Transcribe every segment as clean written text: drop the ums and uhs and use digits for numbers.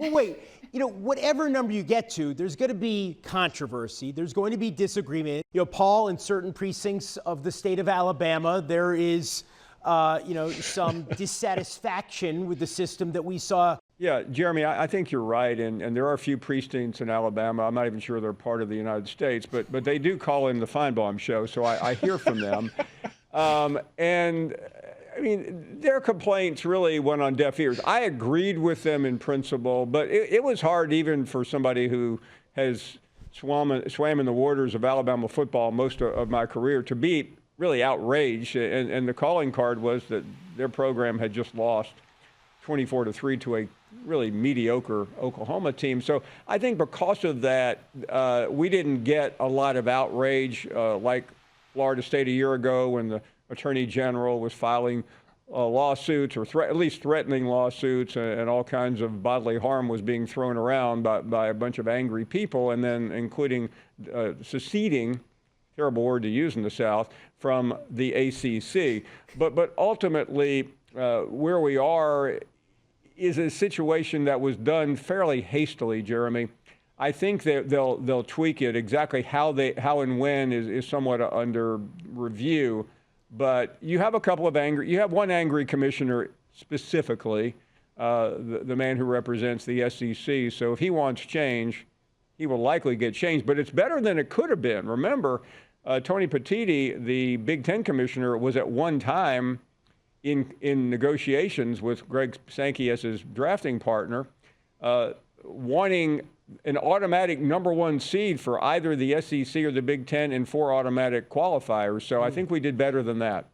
Well, wait, whatever number you get to, there's going to be controversy. There's going to be disagreement. Paul, in certain precincts of the state of Alabama, there is, some dissatisfaction with the system that we saw. Yeah, Jeremy, I think you're right. And there are a few precincts in Alabama. I'm not even sure they're part of the United States, but they do call in the Finebaum show, so I hear from them. And I mean, their complaints really went on deaf ears. I agreed with them in principle, but it was hard even for somebody who has swam in the waters of Alabama football most of my career to be really outraged. And the calling card was that their program had just lost 24-3 to a really mediocre Oklahoma team. So I think because of that, we didn't get a lot of outrage like Florida State a year ago when the Attorney General was filing lawsuits or at least threatening lawsuits, and all kinds of bodily harm was being thrown around by a bunch of angry people, and then including seceding, terrible word to use in the South, from the ACC. But ultimately, where we are is a situation that was done fairly hastily, Jeremy. I think that they'll tweak it. Exactly how and when is somewhat under review. But you have one angry commissioner specifically, the man who represents the SEC. So if he wants change, he will likely get change. But it's better than it could have been. Remember, Tony Pate, the Big Ten commissioner, was at one time in negotiations with Greg Sankey as his drafting partner, wanting an automatic number one seed for either the SEC or the Big Ten in 4 automatic qualifiers. So I think we did better than that.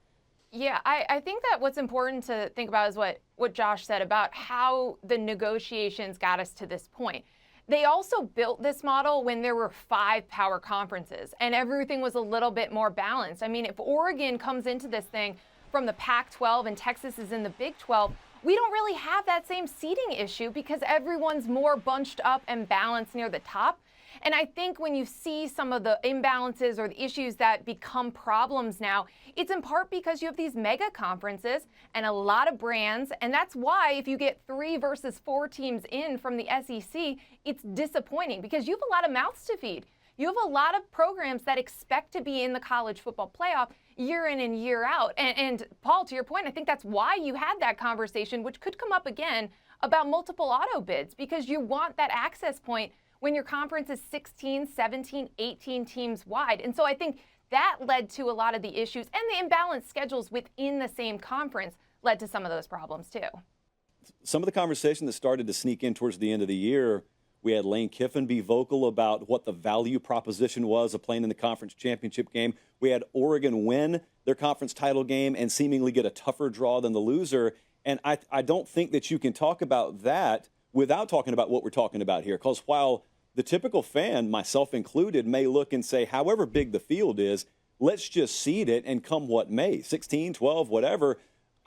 Yeah, I think that what's important to think about is what Josh said about how the negotiations got us to this point. They also built this model when there were 5 power conferences and everything was a little bit more balanced. I mean, if Oregon comes into this thing from the Pac-12 and Texas is in the Big 12, we don't really have that same seeding issue because everyone's more bunched up and balanced near the top. And I think when you see some of the imbalances or the issues that become problems now, it's in part because you have these mega conferences and a lot of brands. And that's why if you get 3 versus 4 teams in from the SEC, it's disappointing because you have a lot of mouths to feed. You have a lot of programs that expect to be in the college football playoff year in and year out. And Paul, to your point, I think that's why you had that conversation, which could come up again, about multiple auto bids, because you want that access point when your conference is 16, 17, 18 teams wide. And so I think that led to a lot of the issues, and the imbalanced schedules within the same conference led to some of those problems too. Some of the conversation that started to sneak in towards the end of the year, we had Lane Kiffin be vocal about what the value proposition was of playing in the conference championship game. We had Oregon win their conference title game and seemingly get a tougher draw than the loser. And I don't think that you can talk about that without talking about what we're talking about here. Because while the typical fan, myself included, may look and say, however big the field is, let's just seed it and come what may, 16, 12, whatever.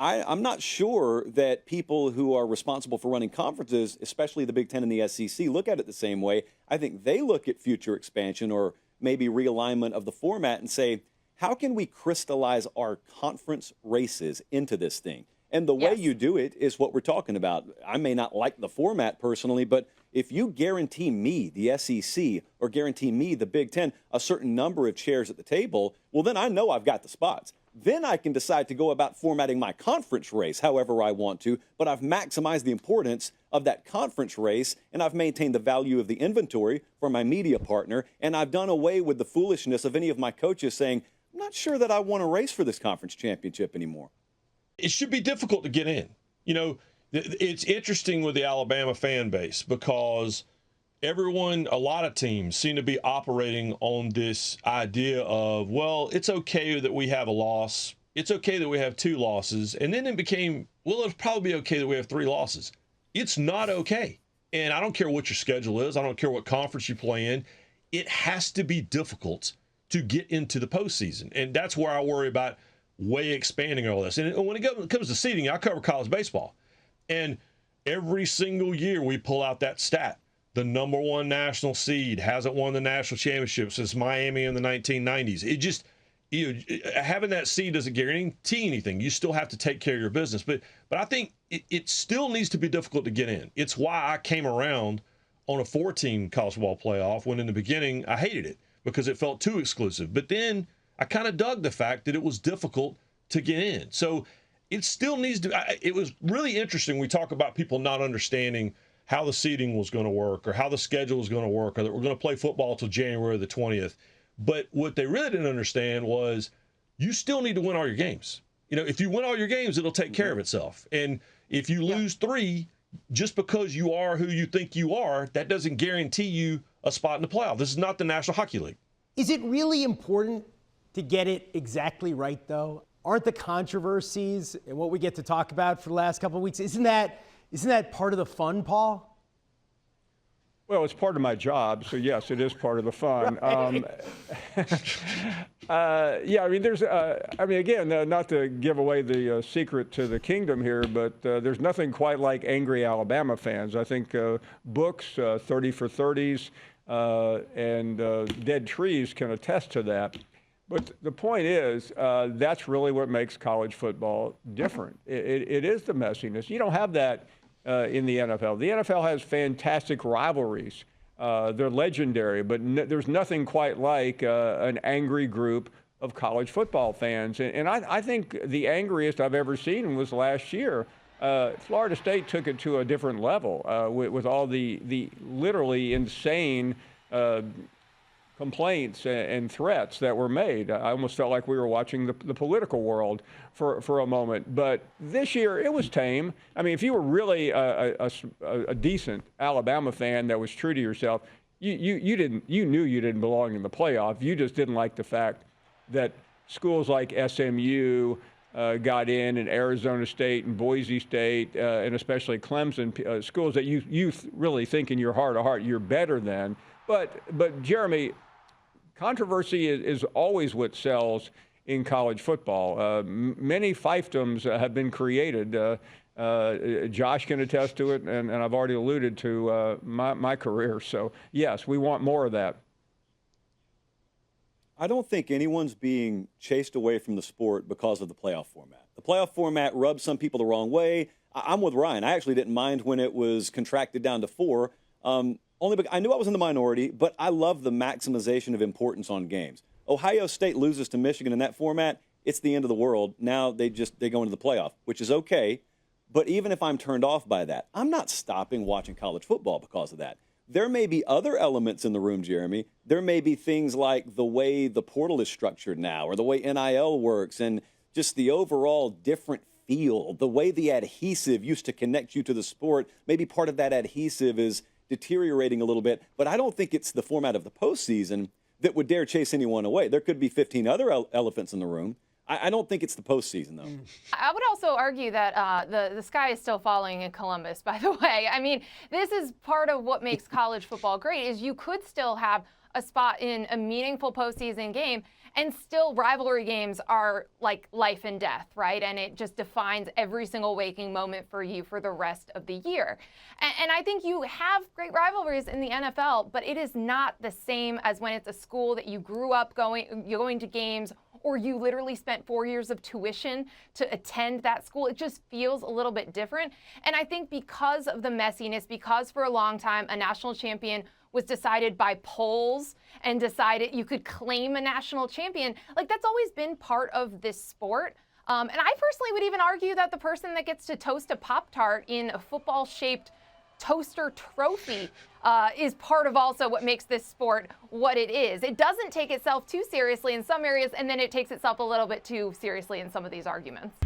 I'm not sure that people who are responsible for running conferences, especially the Big Ten and the SEC, look at it the same way. I think they look at future expansion or maybe realignment of the format and say, how can we crystallize our conference races into this thing? And the way you do it is what we're talking about. I may not like the format personally, but if you guarantee me, the SEC, or guarantee me, the Big Ten, a certain number of chairs at the table, well, then I know I've got the spots. Then I can decide to go about formatting my conference race however I want to, but I've maximized the importance of that conference race, and I've maintained the value of the inventory for my media partner, and I've done away with the foolishness of any of my coaches saying, I'm not sure that I want to race for this conference championship anymore. It should be difficult to get in. You know, it's interesting with the Alabama fan base because a lot of teams seem to be operating on this idea of, well, it's okay that we have a loss. It's okay that we have 2 losses. And then it became, well, it'll probably be okay that we have 3 losses. It's not okay. And I don't care what your schedule is. I don't care what conference you play in. It has to be difficult to get into the postseason. And that's where I worry about way expanding all this. And when it comes to seeding, I cover college baseball. And every single year we pull out that stat. The number 1 national seed hasn't won the national championship since Miami in the 1990s. It just, having that seed doesn't guarantee anything. You still have to take care of your business. But I think it still needs to be difficult to get in. It's why I came around on a 4-team college football playoff when in the beginning I hated it because it felt too exclusive. But then I kind of dug the fact that it was difficult to get in. So it still needs to. It was really interesting. We talk about people not understanding how the seeding was going to work or how the schedule was going to work or that we're going to play football till January the 20th. But what they really didn't understand was you still need to win all your games. You know, if you win all your games, it'll take care of itself. And if you lose 3, just because you are who you think you are, that doesn't guarantee you a spot in the playoff. This is not the National Hockey League. Is it really important to get it exactly right, though? Aren't the controversies and what we get to talk about for the last couple of weeks, isn't that part of the fun, Paul? Well, it's part of my job, so yes, it is part of the fun. Right. Yeah, I mean, again, not to give away the secret to the kingdom here, but there's nothing quite like angry Alabama fans. I think books, 30 for 30s, and Dead Trees can attest to that. But the point is, that's really what makes college football different. It is the messiness. You don't have that in the NFL. The NFL has fantastic rivalries. They're legendary, but there's nothing quite like an angry group of college football fans. And I think the angriest I've ever seen was last year. Florida State took it to a different level with all the literally insane complaints and threats that were made. I almost felt like we were watching the political world for a moment. But this year, it was tame. I mean, if you were really a decent Alabama fan that was true to yourself, you knew you didn't belong in the playoff. You just didn't like the fact that schools like SMU got in, and Arizona State and Boise State, and especially Clemson, schools that you really think in your heart of heart you're better than. But Jeremy, controversy is always what sells in college football. Many fiefdoms have been created. Josh can attest to it, and I've already alluded to my career. So, yes, we want more of that. I don't think anyone's being chased away from the sport because of the playoff format. The playoff format rubs some people the wrong way. I'm with Ryan. I actually didn't mind when it was contracted down to 4. Only because I knew I was in the minority, but I love the maximization of importance on games. Ohio State loses to Michigan in that format, it's the end of the world. Now they go into the playoff, which is okay. But even if I'm turned off by that, I'm not stopping watching college football because of that. There may be other elements in the room, Jeremy. There may be things like the way the portal is structured now, or the way NIL works, and just the overall different feel, the way the adhesive used to connect you to the sport. Maybe part of that adhesive is deteriorating a little bit, but I don't think it's the format of the postseason that would dare chase anyone away. There could be 15 other elephants in the room. I don't think it's the postseason, though. I would also argue that the sky is still falling in Columbus, by the way. I mean, this is part of what makes college football great, is you could still have a spot in a meaningful postseason game, and still rivalry games are like life and death, right? And it just defines every single waking moment for you for the rest of the year. And I think you have great rivalries in the NFL, but it is not the same as when it's a school that you grew up going to games, or you literally spent 4 years of tuition to attend that school. It just feels a little bit different. And I think because of the messiness, because for a long time a national champion was decided by polls and decided you could claim a national champion, like that's always been part of this sport. And I personally would even argue that the person that gets to toast a Pop-Tart in a football-shaped toaster trophy is part of also what makes this sport what it is. It doesn't take itself too seriously in some areas, and then it takes itself a little bit too seriously in some of these arguments.